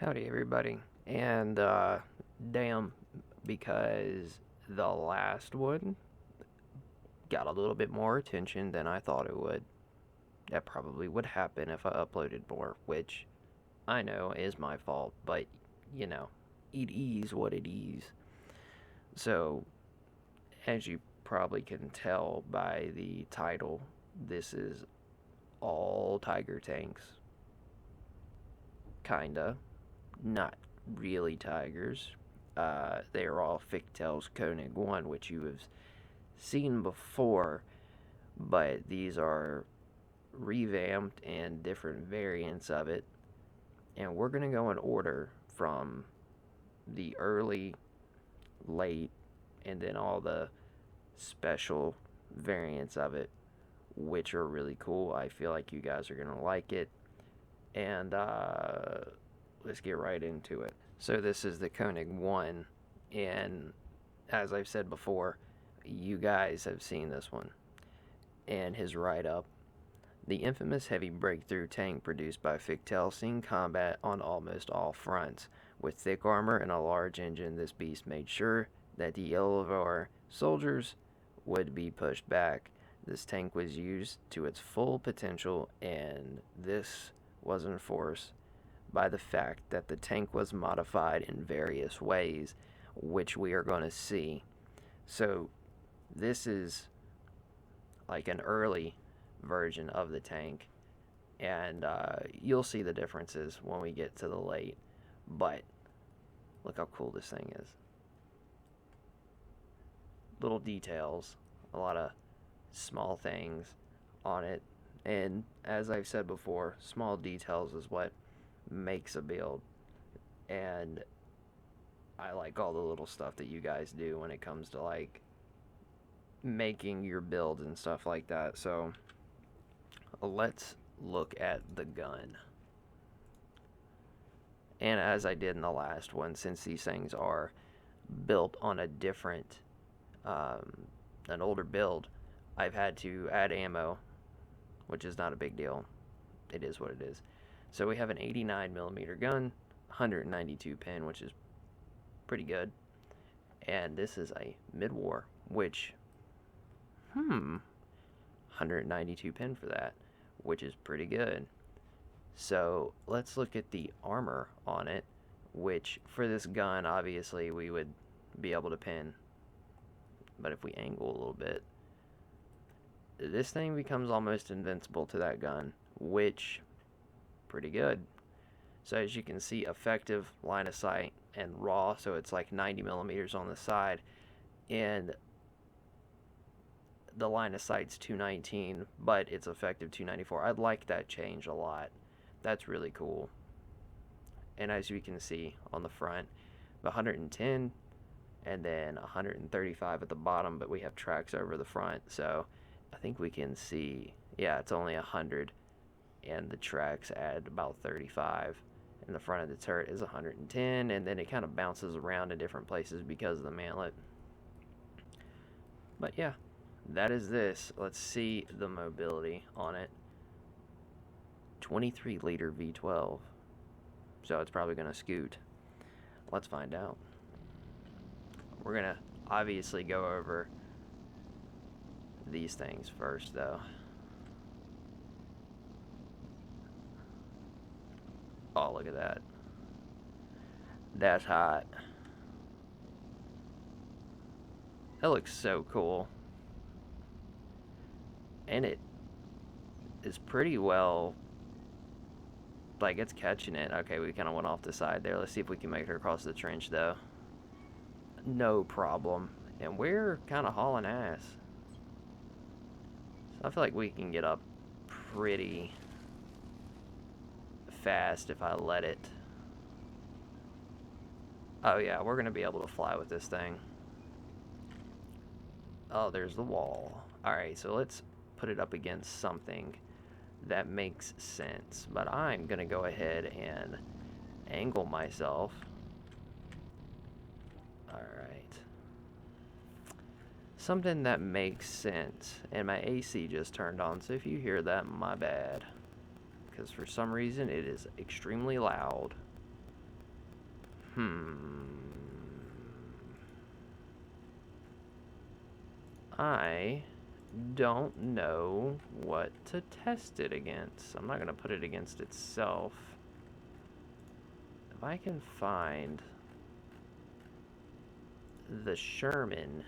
Howdy, everybody. And, damn, because the last one got a little bit more attention than I thought it would. That probably would happen if I uploaded more, which I know is my fault, but, you know, it is what it is. So, as you probably can tell by the title, this is all Tiger tanks. Kinda. Not really tigers. They are all Fichtell's Konig 1, which you have seen before, but these are revamped and different variants of it. And we're going to go in order from the early, late, and then all the special variants of it, which are really cool. I feel like you guys are going to like it. And let's get right into it. So this is the Konig 1, and as I've said before, you guys have seen this one and his write-up. The infamous heavy breakthrough tank produced by Fichtell seen combat on almost all fronts. With thick armor and a large engine, this beast made sure that the Elevar soldiers would be pushed back. This tank was used to its full potential, and this was enforced by the fact that the tank was modified in various ways, which we are going to see. So, this is like an early version of the tank, and you'll see the differences when we get to the late. But look how cool this thing is. Little details, a lot of small things on it, and as I've said before, small details is what makes a build. And I like all the little stuff that you guys do when it comes to like making your build and stuff like that. So let's look at the gun. And as I did in the last one, since these things are built on a different, an older build, I've had to add ammo, which is not a big deal. It is what it is. So we have an 89mm gun, 192 pin, which is pretty good. And this is a mid-war, which, 192 pin for that, which is pretty good. So let's look at the armor on it, which for this gun, obviously we would be able to pin. But if we angle a little bit, this thing becomes almost invincible to that gun, which pretty good. So as you can see, effective line of sight and raw, so it's like 90mm on the side, and the line of sight's 219, but it's effective 294. I like that change a lot. That's really cool. And as you can see on the front, 110 and then 135 at the bottom, but we have tracks over the front, so I think we can see, yeah, it's only 100, and the tracks add about 35. And the front of the turret is 110, and then it kind of bounces around in different places because of the mantlet. But yeah, that is this. Let's see the mobility on it. 23-liter V12. So it's probably going to scoot. Let's find out. We're going to obviously go over these things first, though. Oh, look at that. That's hot. That looks so cool. And it is pretty well, like, it's catching it. Okay, we kind of went off the side there. Let's see if we can make her across the trench, though. No problem. And we're kind of hauling ass. So I feel like we can get up pretty fast if I let it. Oh yeah, we're gonna be able to fly with this thing. Oh, there's the wall. Alright, so let's put it up against something that makes sense. But I'm gonna go ahead and angle myself. Alright. Something that makes sense. And my AC just turned on, so if you hear that, my bad. Because for some reason it is extremely loud. I don't know what to test it against. I'm not going to put it against itself. If I can find the Sherman,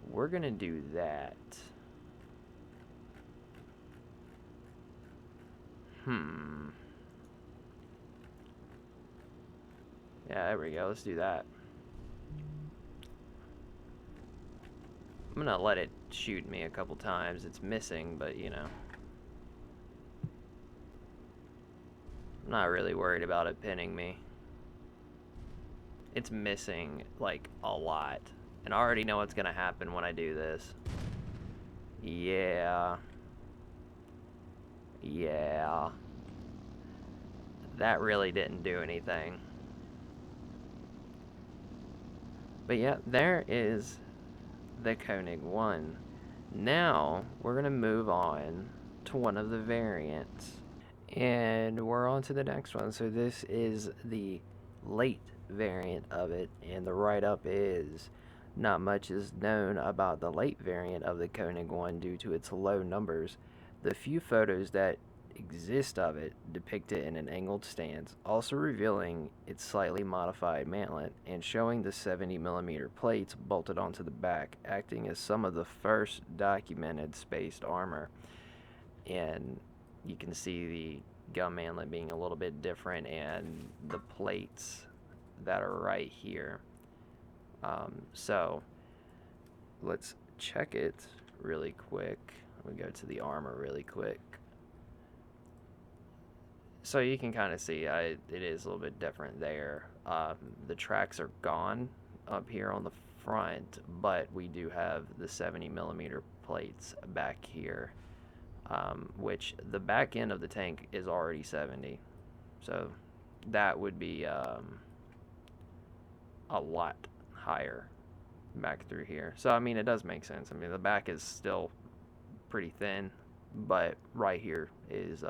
we're going to do that. Yeah, there we go. Let's do that. I'm going to let it shoot me a couple times. It's missing, but you know. I'm not really worried about it pinning me. It's missing, like, a lot. And I already know what's going to happen when I do this. Yeah. Yeah. That really didn't do anything. But yeah, there is the Konig 1. Now, we're going to move on to one of the variants. And we're on to the next one. So this is the late variant of it, and the write-up is: not much is known about the late variant of the Konig 1 due to its low numbers. The few photos that exist of it depict it in an angled stance, also revealing its slightly modified mantlet and showing the 70mm plates bolted onto the back, acting as some of the first documented spaced armor. And you can see the gun mantlet being a little bit different, and the plates that are right here. So let's check it really quick. We go to the armor really quick. So you can kind of see it is a little bit different there. The tracks are gone up here on the front, but we do have the 70mm plates back here, which the back end of the tank is already 70. So that would be a lot higher back through here. So I mean, it does make sense. I mean, the back is still pretty thin, but right here is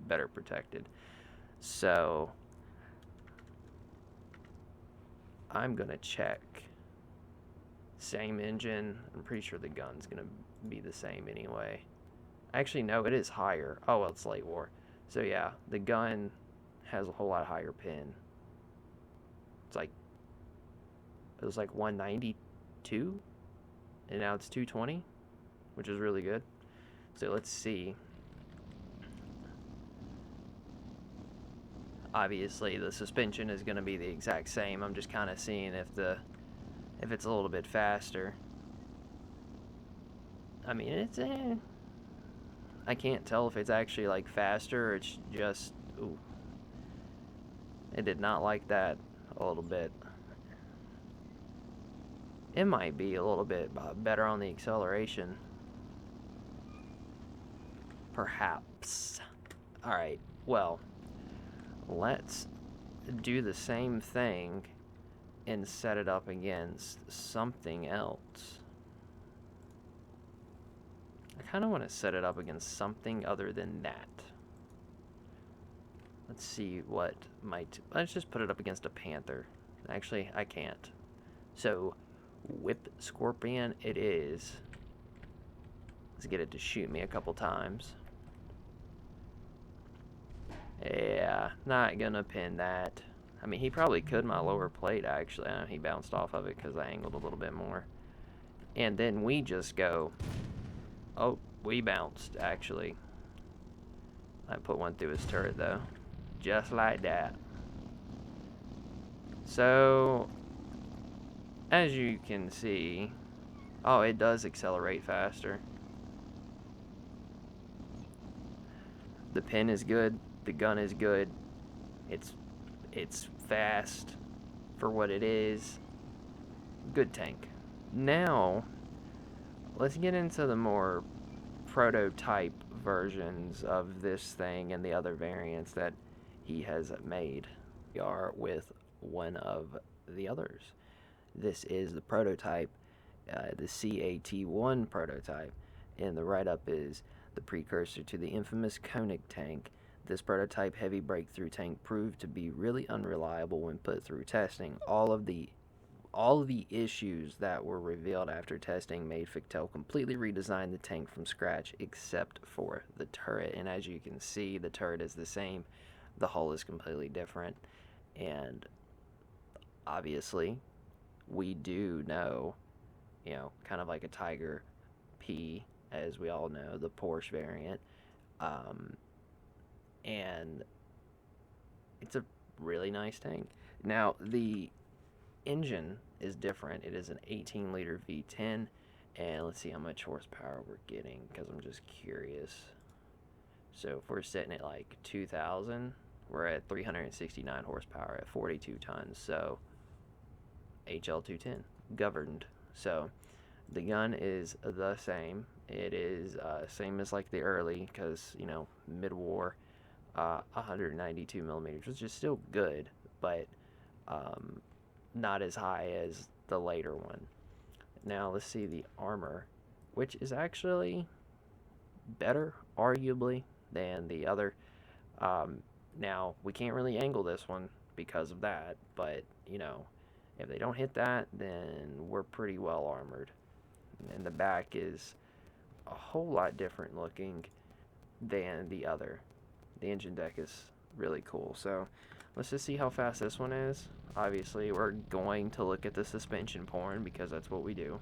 better protected. So I'm gonna check. Same engine. I'm pretty sure the gun's gonna be the same anyway. Actually, no, it is higher. Oh, well, it's late war. So yeah, the gun has a whole lot higher pin. It was like 192, and now it's 220, which is really good. So let's see. Obviously, the suspension is going to be the exact same. I'm just kind of seeing if it's a little bit faster. I mean, it's I can't tell if it's actually like faster or it's just, ooh. It did not like that a little bit. It might be a little bit better on the acceleration. Perhaps. Alright, well, let's do the same thing and set it up against something else. I kind of want to set it up against something other than that. Let's see what might... Let's just put it up against a Panther. Actually, I can't. So, Whip Scorpion it is. Let's get it to shoot me a couple times. Yeah, not gonna pin that. I mean, he probably could my lower plate, actually. He bounced off of it because I angled a little bit more. And then we just go... Oh, we bounced, actually. I put one through his turret, though. Just like that. So, as you can see... Oh, it does accelerate faster. The pin is good. The gun is good. It's fast for what it is. Good tank. Now, let's get into the more prototype versions of this thing and the other variants that he has made. We are with one of the others. This is the prototype, the CAT-1 prototype, and the write-up is the precursor to the infamous Konig tank. This prototype heavy breakthrough tank proved to be really unreliable when put through testing. All of the issues that were revealed after testing made Fichtell completely redesign the tank from scratch except for the turret. And as you can see, the turret is the same. The hull is completely different. And obviously, we do know, kind of like a Tiger P, as we all know, the Porsche variant. And it's a really nice tank. Now, the engine is different. It is an 18-liter V10, and let's see how much horsepower we're getting, because I'm just curious. So if we're sitting at like 2,000, we're at 369 horsepower at 42 tons. So HL210 governed. So the gun is the same. It is same as like the early, because mid-war, 192 millimeters, which is still good, but not as high as the later one. Now let's see the armor, which is actually better, arguably, than the other. Now we can't really angle this one because of that, but if they don't hit that, then we're pretty well armored. And the back is a whole lot different looking than the other. The engine deck is really cool. So let's just see how fast this one is. Obviously, we're going to look at the suspension porn because that's what we do.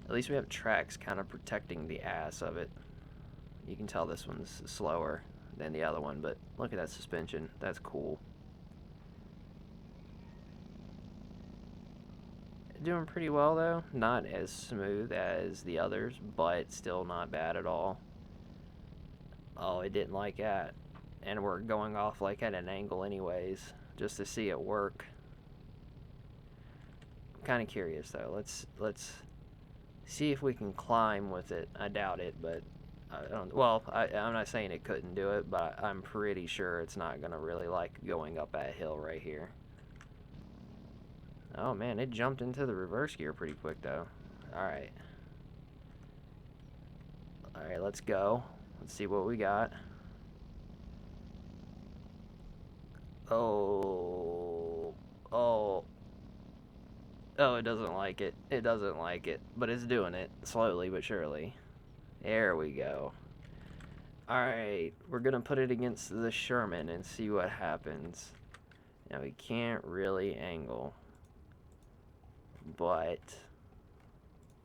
At least we have tracks kind of protecting the ass of it. You can tell this one's slower than the other one, but look at that suspension. That's cool. Doing pretty well though. Not as smooth as the others, but still not bad at all. Oh, it didn't like that. And we're going off like at an angle anyways, just to see it work. I'm kind of curious though. Let's see if we can climb with it. I doubt it, but I'm not saying it couldn't do it, but I'm pretty sure it's not gonna really like going up that hill right here. Oh man, it jumped into the reverse gear pretty quick though. Alright, let's go. Let's see what we got. Oh, it doesn't like it. It doesn't like it, but it's doing it slowly but surely. There we go. Alright, we're gonna put it against the Sherman and see what happens. Now we can't really angle, but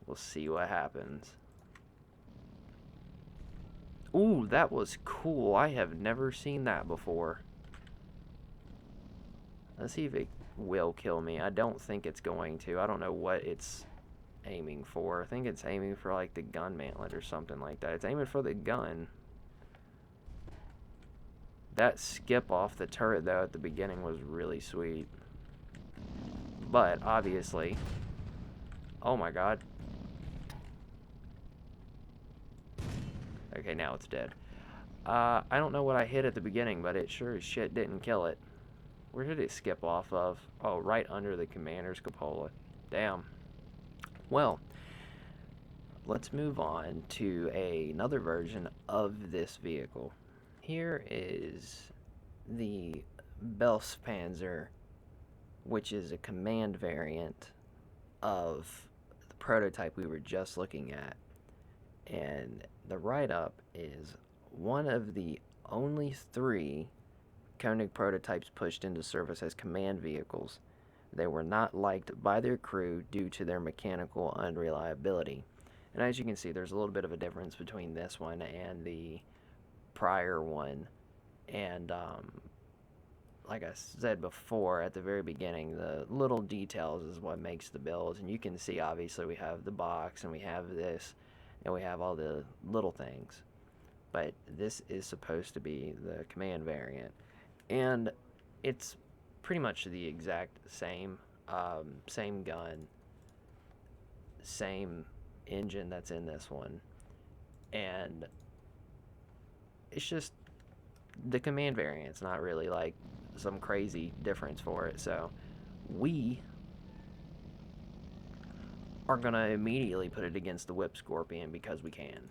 we'll see what happens. Ooh, that was cool. I have never seen that before. Let's see if it will kill me. I don't think it's going to. I don't know what it's aiming for. I think it's aiming for like the gun mantlet or something like that. It's aiming for the gun. That skip off the turret though at the beginning was really sweet. But obviously, oh my god. Okay, now it's dead. I don't know what I hit at the beginning, but it sure as shit didn't kill it. Where did it skip off of? Oh, right under the commander's cupola. Damn. Well, let's move on to another version of this vehicle. Here is the Belspanzer, which is a command variant of the prototype we were just looking at. And the write-up is one of the only 3 Koenig prototypes pushed into service as command vehicles. They were not liked by their crew due to their mechanical unreliability. And as you can see, there's a little bit of a difference between this one and the prior one. And like I said before at the very beginning, the little details is what makes the build. And you can see, obviously, we have the box and we have this and we have all the little things. But this is supposed to be the command variant. And it's pretty much the exact same, same gun, same engine that's in this one. And it's just the command variant's not really like some crazy difference for it. So we are going to immediately put it against the Whip Scorpion because we can.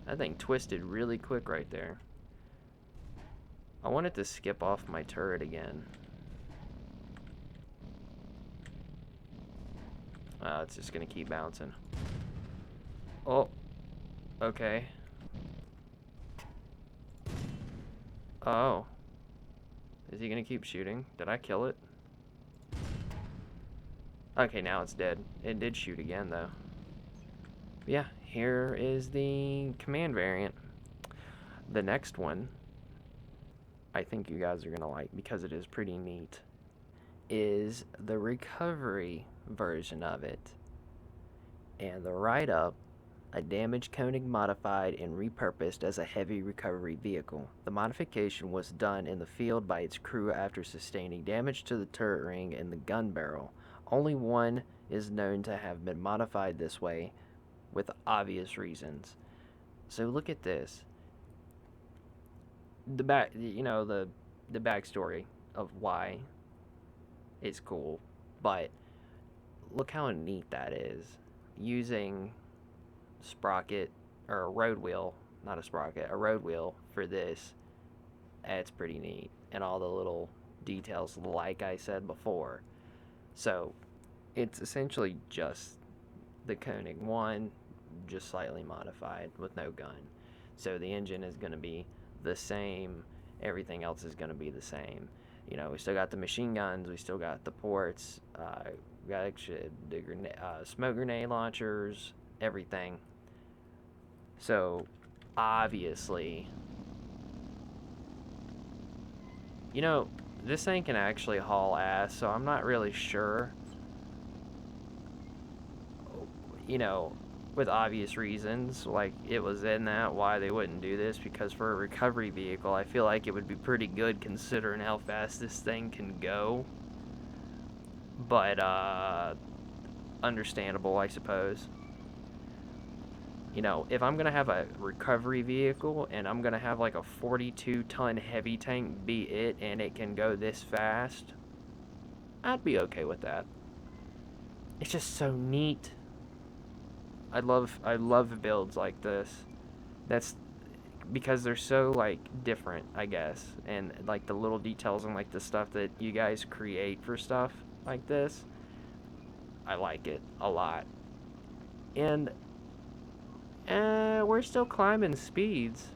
That thing twisted really quick right there. I wanted to skip off my turret again. It's just gonna keep bouncing. Oh, okay. Oh. Is he gonna keep shooting? Did I kill it? Okay, now it's dead. It did shoot again, though. Yeah, here is the command variant. The next one, I think you guys are gonna like because it is pretty neat, is the recovery version of it. And the write-up, a damaged Koenig modified and repurposed as a heavy recovery vehicle. The modification was done in the field by its crew after sustaining damage to the turret ring and the gun barrel. Only one is known to have been modified this way, with obvious reasons. So look at this. The backstory of why it's cool, but look how neat that is. Using Sprocket, or a road wheel, not a sprocket, a road wheel for this, it's pretty neat. And all the little details, like I said before. So, it's essentially just the Koenig 1, just slightly modified with no gun. So, the engine is going to be the same, everything else is going to be the same. You know, we still got the machine guns, we still got the ports, we got the smoke grenade launchers, everything. So, obviously, you know, this thing can actually haul ass, so I'm not really sure, you know, with obvious reasons, like it was in that, why they wouldn't do this, because for a recovery vehicle, I feel like it would be pretty good considering how fast this thing can go. But, understandable, I suppose. You know, if I'm going to have a recovery vehicle and I'm going to have like a 42-ton heavy tank be it and it can go this fast, I'd be okay with that. It's just so neat. I love builds like this. That's because they're so like different, I guess, and like the little details and like the stuff that you guys create for stuff like this. I like it a lot. And we're still climbing speeds.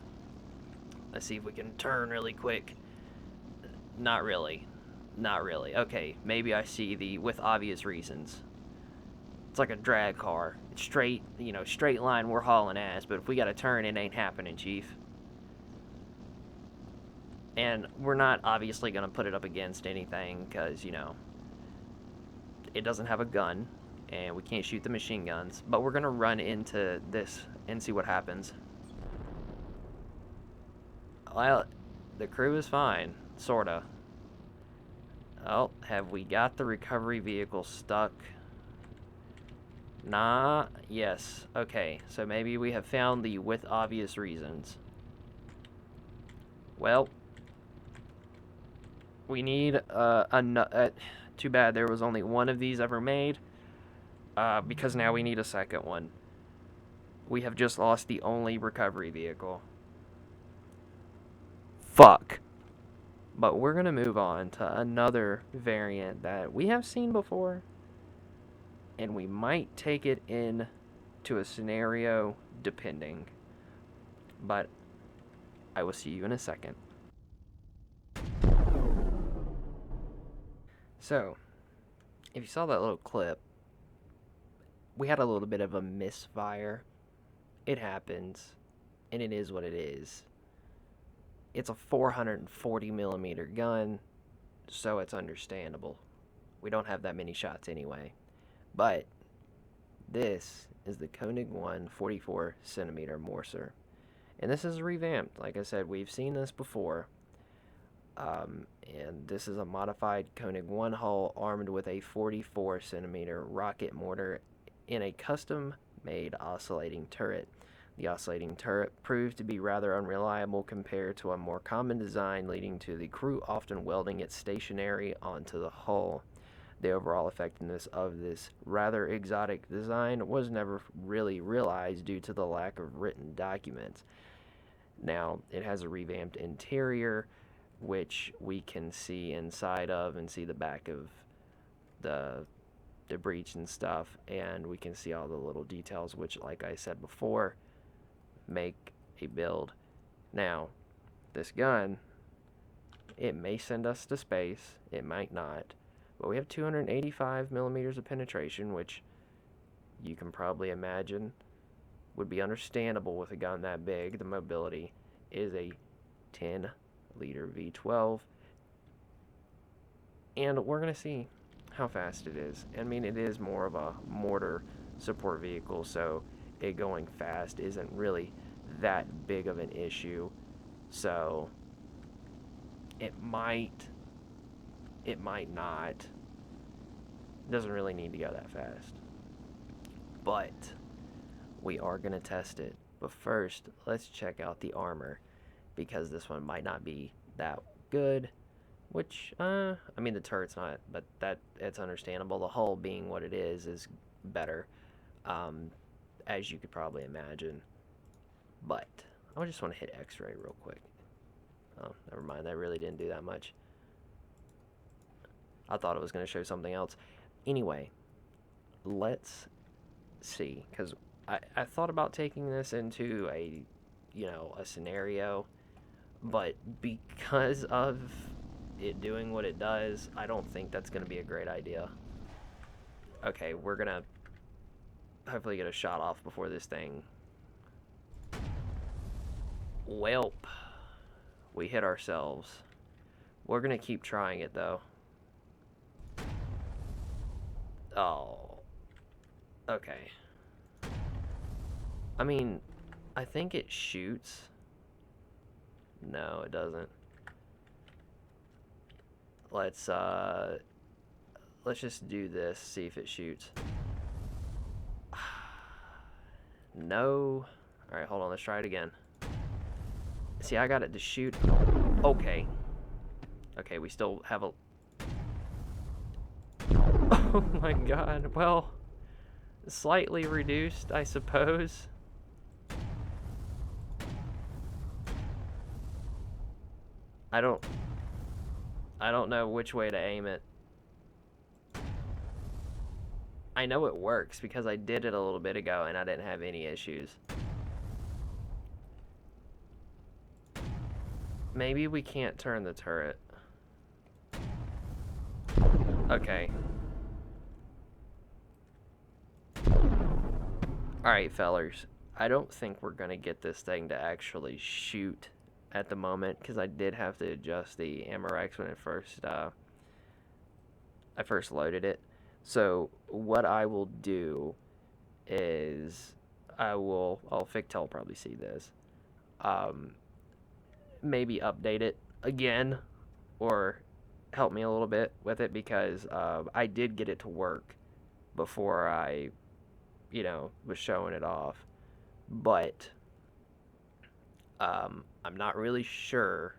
Let's see if we can turn really quick. Not really. Not really. Okay, maybe I see the with obvious reasons. It's like a drag car. It's straight, straight line, we're hauling ass, but if we gotta turn, it ain't happening, Chief. And we're not obviously gonna put it up against anything, because, it doesn't have a gun, and we can't shoot the machine guns, but we're gonna run into this and see what happens. Well, the crew is fine, sorta. Oh, have we got the recovery vehicle stuck? Nah, yes. Okay, so maybe we have found the with obvious reasons. Well, we need too bad there was only one of these ever made, because now we need a second one. We have just lost the only recovery vehicle. Fuck. But we're going to move on to another variant that we have seen before, and we might take it in to a scenario depending. But I will see you in a second. So, if you saw that little clip, we had a little bit of a misfire. It happens, and it is what it is. It's a 440 millimeter gun, so it's understandable. We don't have that many shots anyway. But this is the Koenig 1 44 centimeter Morser. And this is revamped. Like I said, we've seen this before. And this is a modified Koenig 1 hull armed with a 44 centimeter rocket mortar in a custom made oscillating turret. The oscillating turret proved to be rather unreliable compared to a more common design, leading to the crew often welding it stationary onto the hull. The overall effectiveness of this rather exotic design was never really realized due to the lack of written documents. Now, it has a revamped interior, which we can see inside of and see the back of the breech and stuff, and we can see all the little details, which, like I said before, make a build. Now, this gun, it may send us to space, it might not, but we have 285 millimeters of penetration, which you can probably imagine would be understandable with a gun that big. The mobility is a 10-liter V12, and we're going to see how fast it is. I mean, it is more of a mortar support vehicle, so it going fast isn't really that big of an issue. So it might not. It doesn't really need to go that fast. But we are going to test it. But first, let's check out the armor, because this one might not be that good. Which, I mean, the turret's not, but it's understandable. The hull being what it is better, as you could probably imagine. But I just want to hit X-ray real quick. Oh, never mind. That really didn't do that much. I thought it was going to show something else. Anyway, let's see, because I thought about taking this into a scenario, but because of it doing what it does, I don't think that's going to be a great idea. Okay, we're going to hopefully get a shot off before this thing. Welp. We hit ourselves. We're going to keep trying it, though. Oh. Okay. I mean, I think it shoots. No, it doesn't. Let's just do this, see if it shoots. No. Alright, hold on, let's try it again. See, I got it to shoot. Okay. Okay, we still have a... Oh my god, well, slightly reduced, I suppose. I don't know which way to aim it. I know it works because I did it a little bit ago and I didn't have any issues. Maybe we can't turn the turret. Okay. Alright, fellers. I don't think we're going to get this thing to actually shoot at the moment, because I did have to adjust the ammo racks when I first loaded it. So what I will do is Fichtell will probably see this. Maybe update it again, or help me a little bit with it, because I did get it to work before I, was showing it off. But I'm not really sure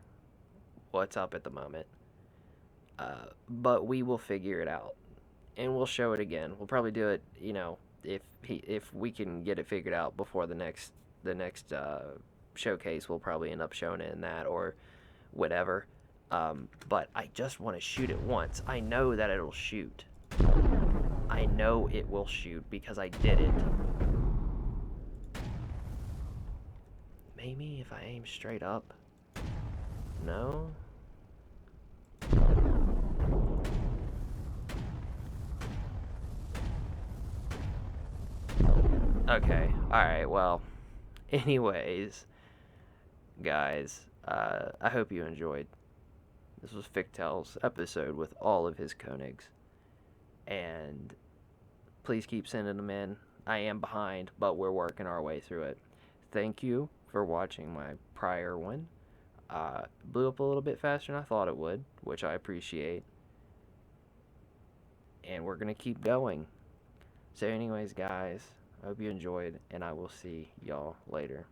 what's up at the moment. But we will figure it out, and we'll show it again. We'll probably do it, if we can get it figured out before the next showcase. We'll probably end up showing it in that or whatever. But I just want to shoot it once. I know that it'll shoot. I know it will shoot because I did it. Maybe if I aim straight up. No? Okay, alright, well, anyways, guys, I hope you enjoyed. This was Fichtell's episode with all of his Konigs, and please keep sending them in. I am behind, but we're working our way through it. Thank you for watching my prior one. Blew up a little bit faster than I thought it would, which I appreciate. And we're going to keep going. So anyways, guys, I hope you enjoyed, and I will see y'all later.